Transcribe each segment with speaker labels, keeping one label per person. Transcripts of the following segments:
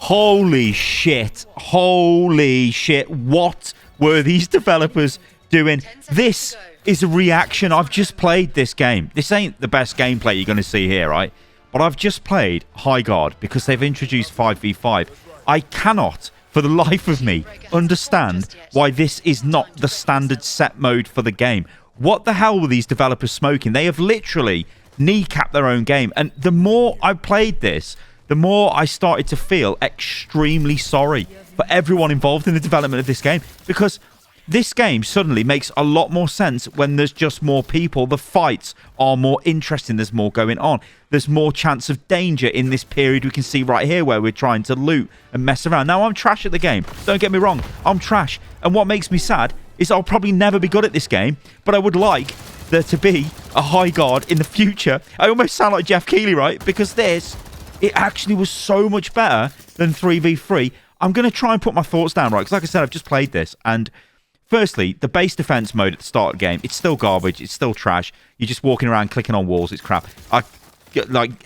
Speaker 1: Holy shit. Holy shit. What were these developers doing? This is a reaction. I've just played this game. This ain't the best gameplay you're going to see here, right? But I've just played Highguard because they've introduced 5v5. I cannot, for the life of me, understand why this is not the standard set mode for the game. What the hell were these developers smoking? They have literally kneecapped their own game. And the more I played this, the more I started to feel extremely sorry for everyone involved in the development of this game. Because this game suddenly makes a lot more sense when there's just more people. The fights are more interesting. There's more going on. There's more chance of danger in this period we can see right here where we're trying to loot and mess around. Now, I'm trash at the game. Don't get me wrong. I'm trash. And what makes me sad is I'll probably never be good at this game, but I would like there to be a Highguard in the future. I almost sound like Jeff Keighley, right? Because this, it actually was so much better than 3v3. I'm going to try and put my thoughts down, right? Because like I said, I've just played this. And firstly, the base defense mode at the start of the game, it's still garbage. It's still trash. You're just walking around clicking on walls. It's crap. I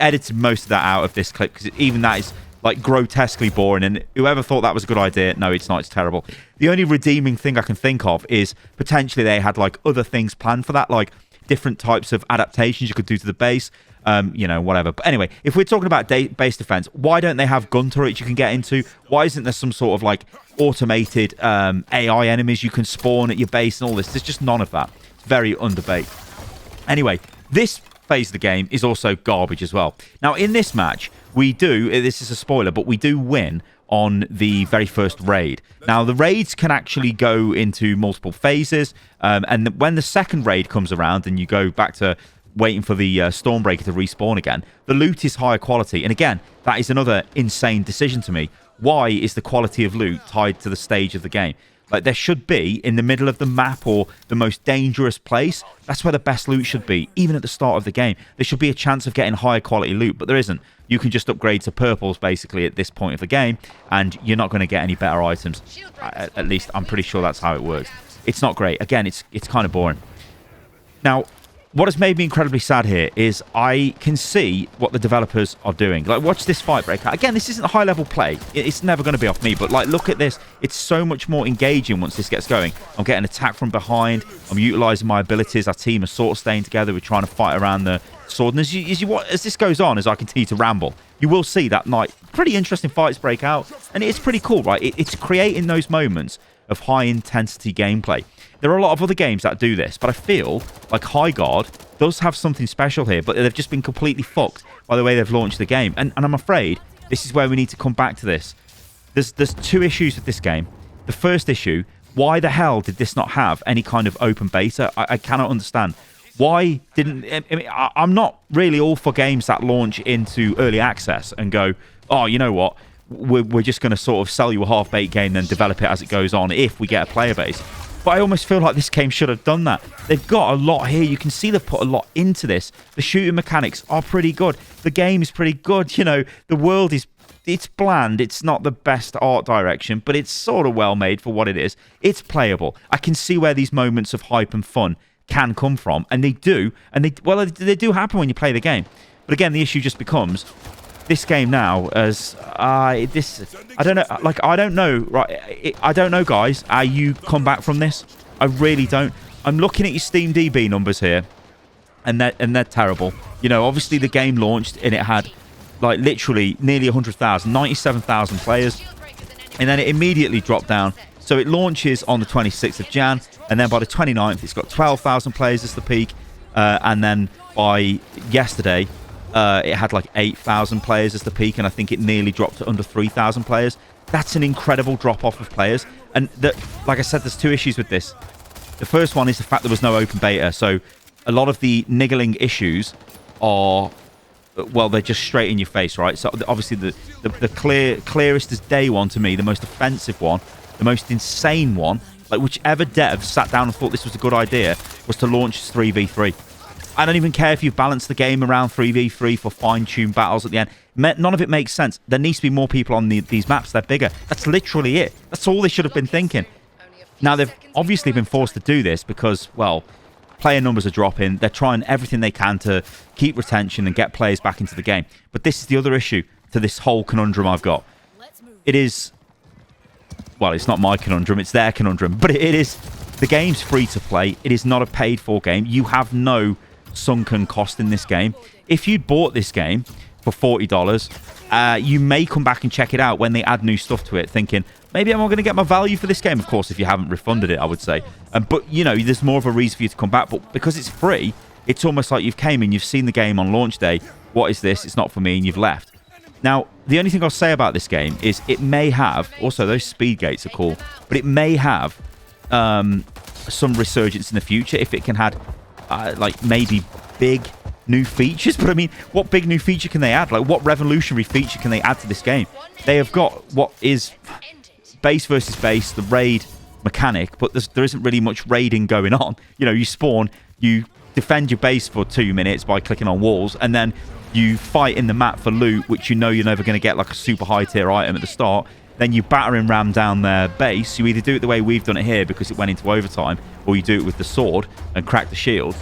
Speaker 1: edited most of that out of this clip because even that is like grotesquely boring, and whoever thought that was a good idea, no, it's not. It's terrible. The only redeeming thing I can think of is potentially they had like other things planned for that, like different types of adaptations you could do to the base, you know, whatever. But anyway, if we're talking about base defense, why don't they have gun turrets you can get into? Why isn't there some sort of like automated AI enemies you can spawn at your base and all this? There's just none of that. It's very underbaked. Anyway, this phase of the game is also garbage as well. Now, in this match, we do, this is a spoiler, but we do win on the very first raid. Now, the raids can actually go into multiple phases, and when the second raid comes around and you go back to waiting for the Stormbreaker to respawn again, the loot is higher quality. And again, that is another insane decision to me. Why is the quality of loot tied to the stage of the game? Like, there should be in the middle of the map or the most dangerous place. That's where the best loot should be, even at the start of the game. There should be a chance of getting higher quality loot, but there isn't. You can just upgrade to purples, basically, at this point of the game, and you're not going to get any better items. At least, I'm pretty sure that's how it works. It's not great. Again, it's kind of boring. Now, what has made me incredibly sad here is I can see what the developers are doing. Like, watch this fight break out. Again, this isn't high-level play. It's never going to be off me, but, like, look at this. It's so much more engaging once this gets going. I'm getting attacked from behind. I'm utilizing my abilities. Our team are sort of staying together. We're trying to fight around the sword. And as this goes on, as I continue to ramble, you will see that, like, pretty interesting fights break out. And it's pretty cool, right? It's creating those moments of high-intensity gameplay. There are a lot of other games that do this, but I feel like Highguard does have something special here, but they've just been completely fucked by the way they've launched the game. And I'm afraid this is where we need to come back to this. There's two issues with this game. The first issue, why the hell did this not have any kind of open beta? I cannot understand. Why didn't... I mean, I'm not really all for games that launch into early access and go, oh, you know what? We're just going to sort of sell you a half-baked game, then develop it as it goes on if we get a player base. But I almost feel like this game should have done that. They've got a lot here. You can see they've put a lot into this. The shooting mechanics are pretty good. The game is pretty good. You know, the world is... It's bland. It's not the best art direction, but it's sort of well made for what it is. It's playable. I can see where these moments of hype and fun can come from, and they do. And they do happen when you play the game. But again, the issue just becomes... This game now, as I don't know, like, I don't know, right? I don't know, guys, how you come back from this. I really don't. I'm looking at your Steam DB numbers here, and they're terrible. You know, obviously the game launched and it had, like, literally nearly 100,000, 97,000 players, and then it immediately dropped down. So it launches on the 26th of Jan, and then by the 29th, it's got 12,000 players as the peak, and then by yesterday. It had like 8,000 players as the peak, and I think it nearly dropped to under 3,000 players. That's an incredible drop-off of players. And like I said, there's two issues with this. The first one is the fact there was no open beta. So a lot of the niggling issues are, well, they're just straight in your face, right? So obviously the clearest is day one to me, the most offensive one, the most insane one, like whichever dev sat down and thought this was a good idea, was to launch 3v3. I don't even care if you've balanced the game around 3v3 for fine-tuned battles at the end. None of it makes sense. There needs to be more people on these maps. They're bigger. That's literally it. That's all they should have been thinking. Now, they've obviously been forced to do this because, well, player numbers are dropping. They're trying everything they can to keep retention and get players back into the game. But this is the other issue to this whole conundrum I've got. it is... Well, it's not my conundrum, it's their conundrum. But it is... The game's free to play. It is not a paid-for game. You have no sunken cost in this game. If you'd bought this game for $40, you may come back and check it out when they add new stuff to it, thinking, maybe I'm not going to get my value for this game. Of course, if you haven't refunded it, I would say. But, you know, there's more of a reason for you to come back. But because it's free, it's almost like you've came in, you've seen the game on launch day. What is this? It's not for me, and you've left. Now, the only thing I'll say about this game is it may have... Also, those speed gates are cool. But it may have some resurgence in the future if it can have, like, maybe big new features. But, I mean, what big new feature can they add? Like, what revolutionary feature can they add to this game? They have got what is base versus base, the raid mechanic, but there isn't really much raiding going on. You know, you spawn, you defend your base for 2 minutes by clicking on walls, and then you fight in the map for loot, which you know you're never going to get, like a super high tier item at the start. Then you batter and ram down their base. You either do it the way we've done it here because it went into overtime, or you do it with the sword and crack the shield.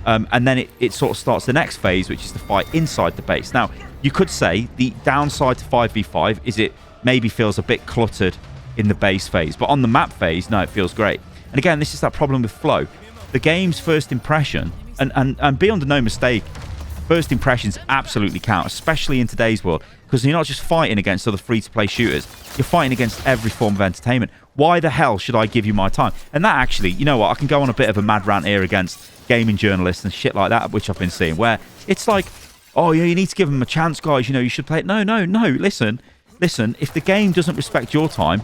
Speaker 1: And then it sort of starts the next phase, which is the fight inside the base. Now, you could say the downside to 5v5 is it maybe feels a bit cluttered in the base phase. But on the map phase, no, it feels great. And again, this is that problem with flow. The game's first impression, and be under no mistake, first impressions absolutely count, especially in today's world, because you're not just fighting against other free-to-play shooters, you're fighting against every form of entertainment. Why the hell should I give you my time? And that actually, you know what, I can go on a bit of a mad rant here against gaming journalists and shit like that, which I've been seeing, where it's like, oh, yeah, you need to give them a chance, guys, you know, you should play it. No, listen, if the game doesn't respect your time,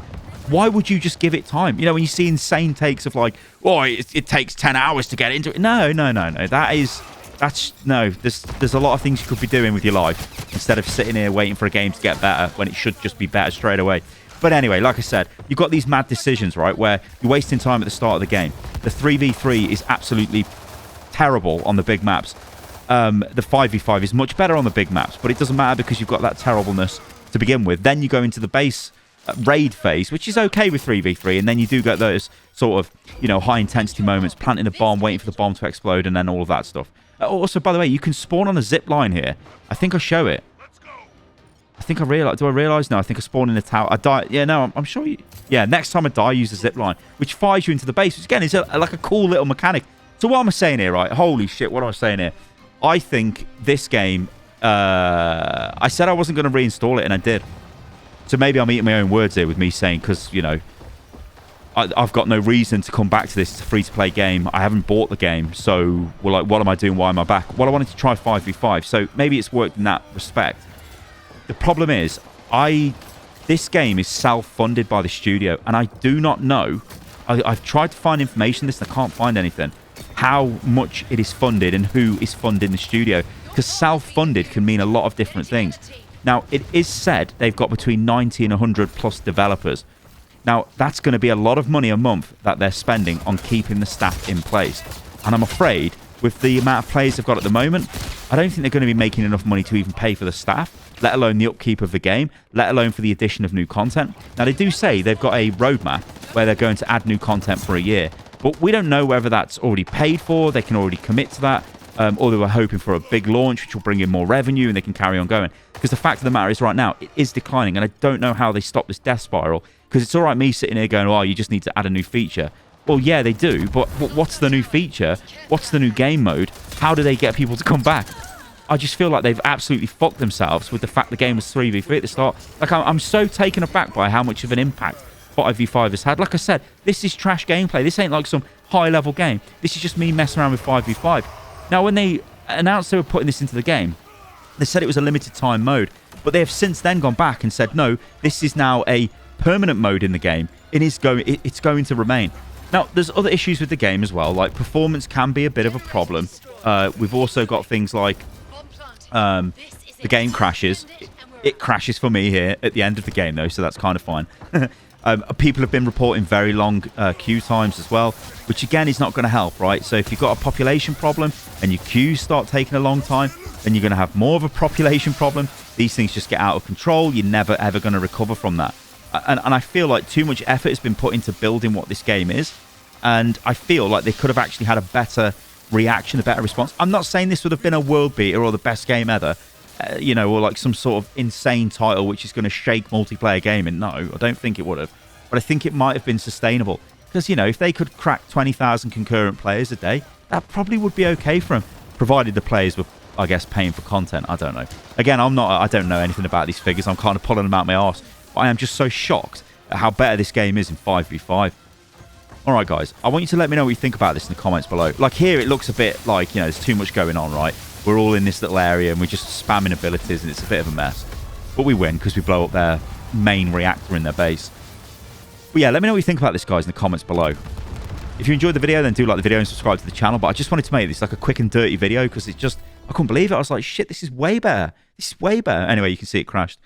Speaker 1: why would you just give it time? You know, when you see insane takes of like, oh, it takes 10 hours to get into it. No. There's a lot of things you could be doing with your life instead of sitting here waiting for a game to get better when it should just be better straight away. But anyway, like I said, you've got these mad decisions, right, where you're wasting time at the start of the game. The 3v3 is absolutely terrible on the big maps. The 5v5 is much better on the big maps, but it doesn't matter because you've got that terribleness to begin with. Then you go into the base raid phase, which is okay with 3v3, and then you do get those sort of, you know, high intensity moments, planting a bomb, waiting for the bomb to explode, and then all of that stuff. Also, by the way, you can spawn on a zip line here. I think I show it. I think I realize. Do I realize? No, I think I spawn in a tower. I die. Yeah, no, I'm sure you... Yeah, next time I die, use the zip line, which fires you into the base, which again is like a cool little mechanic. So what am I saying here, right? Holy shit, what am I saying here? I think this game... I said I wasn't going to reinstall it, and I did. So maybe I'm eating my own words here with me saying, because, you know, I've got no reason to come back to this. It's a free-to-play game. I haven't bought the game. So, well, like, what am I doing? Why am I back? Well, I wanted to try 5v5. So maybe it's worked in that respect. The problem is, this game is self-funded by the studio. And I do not know. I've tried to find information on this and I can't find anything. How much it is funded and who is funding the studio. Because self-funded can mean a lot of different things. Now, it is said they've got between 90 and 100 plus developers. Now, that's going to be a lot of money a month that they're spending on keeping the staff in place. And I'm afraid, with the amount of players they've got at the moment, I don't think they're going to be making enough money to even pay for the staff, let alone the upkeep of the game, let alone for the addition of new content. Now, they do say they've got a roadmap where they're going to add new content for a year. But we don't know whether that's already paid for, they can already commit to that, or they were hoping for a big launch, which will bring in more revenue and they can carry on going. Because the fact of the matter is right now, it is declining, and I don't know how they stop this death spiral. Because it's all right me sitting here going, oh, you just need to add a new feature. Well, yeah, they do, but what's the new feature? What's the new game mode? How do they get people to come back? I just feel like they've absolutely fucked themselves with the fact the game was 3v3 at the start. Like, I'm so taken aback by how much of an impact 5v5 has had. Like I said, this is trash gameplay. This ain't like some high-level game. This is just me messing around with 5v5. Now, when they announced they were putting this into the game, they said it was a limited time mode. But they have since then gone back and said, no, this is now a permanent mode in the game. It's going to remain. Now, there's other issues with the game as well. Like, performance can be a bit of a problem. We've also got things like the game crashes. It crashes for me here at the end of the game, though, so that's kind of fine. People have been reporting very long queue times as well, which again is not going to help, right? So if you've got a population problem and your queues start taking a long time, then you're going to have more of a population problem. These things just get out of control. You're never, ever going to recover from that. And I feel like too much effort has been put into building what this game is. And I feel like they could have actually had a better reaction, a better response. I'm not saying this would have been a world beater or the best game ever, you know, or like some sort of insane title which is going to shake multiplayer gaming. No, I don't think it would have. But I think it might have been sustainable. Because, you know, if they could crack 20,000 concurrent players a day, that probably would be okay for them, provided the players were, I guess, paying for content. I don't know. Again, I don't know anything about these figures. I'm kind of pulling them out my arse. But I am just so shocked at how better this game is in 5v5. All right, guys, I want you to let me know what you think about this in the comments below. Like here, it looks a bit like, you know, there's too much going on, right? We're all in this little area and we're just spamming abilities and it's a bit of a mess. But we win because we blow up their main reactor in their base. But yeah, let me know what you think about this, guys, in the comments below. If you enjoyed the video, then do like the video and subscribe to the channel. But I just wanted to make this like a quick and dirty video because it's just, I couldn't believe it. I was like, shit, this is way better. This is way better. Anyway, you can see it crashed.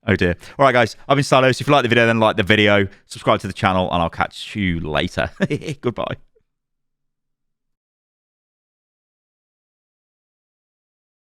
Speaker 1: Oh dear. All right, guys, I've been Salos. If you like the video, then like the video, subscribe to the channel, and I'll catch you later. Goodbye.